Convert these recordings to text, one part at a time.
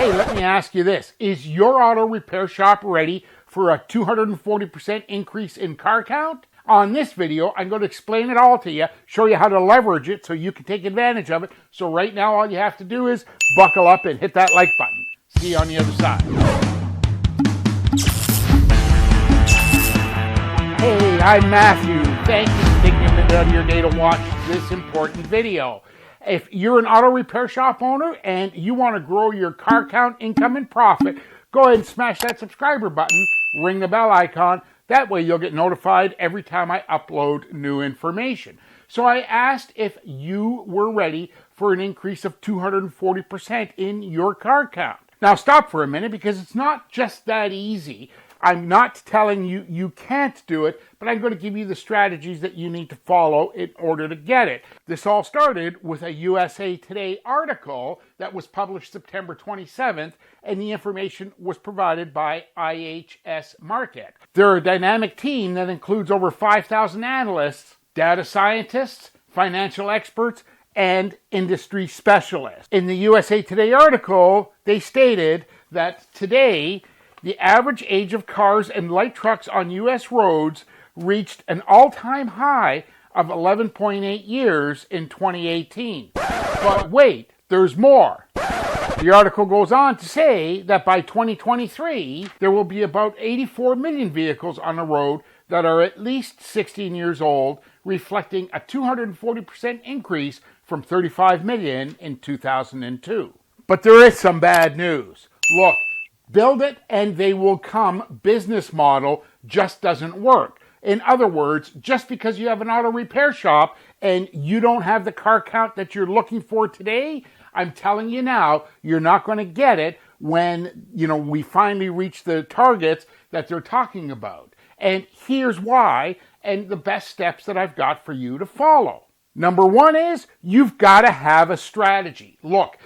Hey, let me ask you this. Is your auto repair shop ready for a 240% increase in car count? On this video, I'm going to explain it all to you, show you how to leverage it so you can take advantage of it. So right now, all you have to do is buckle up and hit that like button. See you on the other side. Hey, I'm Matthew. Thank you for taking a minute out of your day to watch this important video. If you're an auto repair shop owner and you want to grow your car count, income, and profit, go ahead and smash that subscriber button, ring the bell icon. That way you'll get notified every time I upload new information. So I asked if you were ready for an increase of 240% in your car count. Now stop for a minute, because it's not just that easy. I'm not telling you you can't do it, but I'm going to give you the strategies that you need to follow in order to get it. This all started with a USA Today article that was published September 27th, and the information was provided by IHS Markit. They're a dynamic team that includes over 5,000 analysts, data scientists, financial experts, and industry specialists. In the USA Today article, they stated that today, the average age of cars and light trucks on U.S. roads reached an all-time high of 11.8 years in 2018. But wait, there's more. The article goes on to say that by 2023, there will be about 84 million vehicles on the road that are at least 16 years old, reflecting a 240% increase from 35 million in 2002. But there is some bad news. Look, build it and they will come business model just doesn't work. In other words, just because you have an auto repair shop and you don't have the car count that you're looking for today, I'm telling you now, you're not going to get it when, we finally reach the targets that they're talking about. And here's why, and the best steps that I've got for you to follow. Number one is you've got to have a strategy. Look,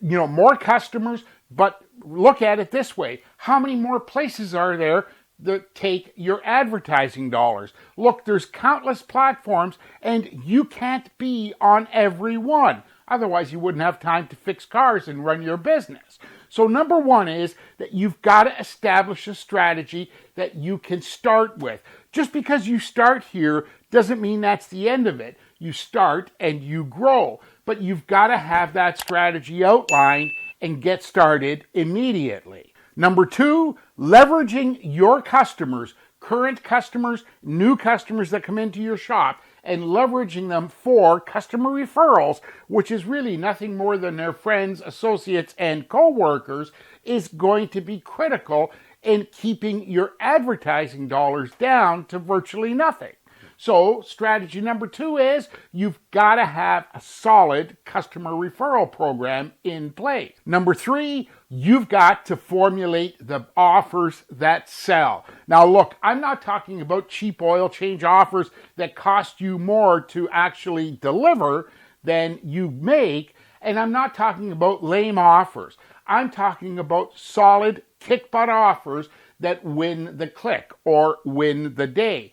more customers, but look at it this way. How many more places are there that take your advertising dollars? Look, there's countless platforms, and you can't be on every one. Otherwise, you wouldn't have time to fix cars and run your business. So number one is that you've got to establish a strategy that you can start with. Just because you start here doesn't mean that's the end of it. You start and you grow, but you've got to have that strategy outlined and get started immediately. Number two, leveraging your customers, current customers, new customers that come into your shop, and leveraging them for customer referrals, which is really nothing more than their friends, associates, and co-workers, is going to be critical in keeping your advertising dollars down to virtually nothing. So strategy number two is you've got to have a solid customer referral program in place. Number three, you've got to formulate the offers that sell. Now look, I'm not talking about cheap oil change offers that cost you more to actually deliver than you make, and I'm not talking about lame offers. I'm talking about solid kick-butt offers that win the click or win the day.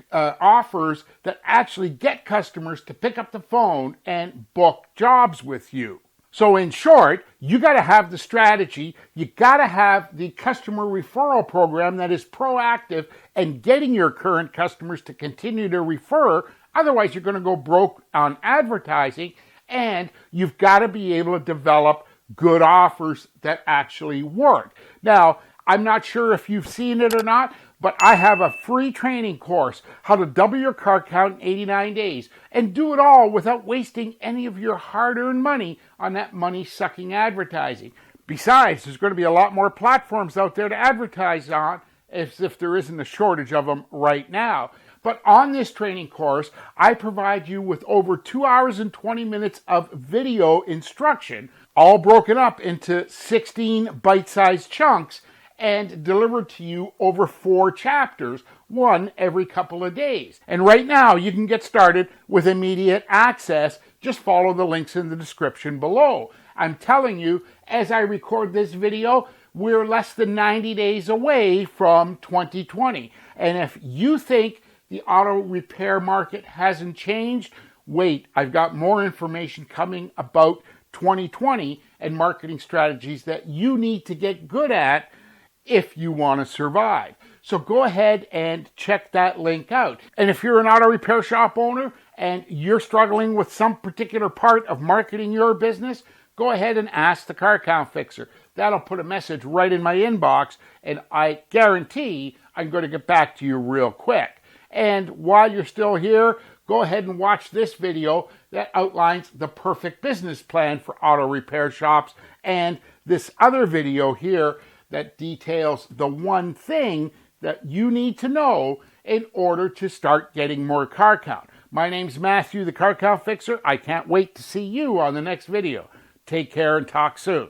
Offers that actually get customers to pick up the phone and book jobs with you. So in short, you got to have the strategy, you got to have the customer referral program that is proactive and getting your current customers to continue to refer. Otherwise, you're going to go broke on advertising, and you've got to be able to develop good offers that actually work. Now, I'm not sure if you've seen it or not, but I have a free training course, how to double your car count in 89 days, and do it all without wasting any of your hard-earned money on that money-sucking advertising. Besides, there's going to be a lot more platforms out there to advertise on, as if there isn't a shortage of them right now. But on this training course, I provide you with over 2 hours and 20 minutes of video instruction, all broken up into 16 bite-sized chunks, and delivered to you over 4 chapters, one every couple of days. And right now, you can get started with immediate access. Just follow the links in the description below. I'm telling you, as I record this video, we're less than 90 days away from 2020. And if you think the auto repair market hasn't changed, wait, I've got more information coming about 2020, and marketing strategies that you need to get good at if you want to survive. So go ahead and check that link out. And if you're an auto repair shop owner and you're struggling with some particular part of marketing your business, go ahead and ask the Car Count Fixer. That'll put a message right in my inbox, and I guarantee I'm going to get back to you real quick. And while you're still here, go ahead and watch this video that outlines the perfect business plan for auto repair shops, and this other video here that details the one thing that you need to know in order to start getting more car count. My name's Matthew, the Car Count Fixer. I can't wait to see you on the next video. Take care and talk soon.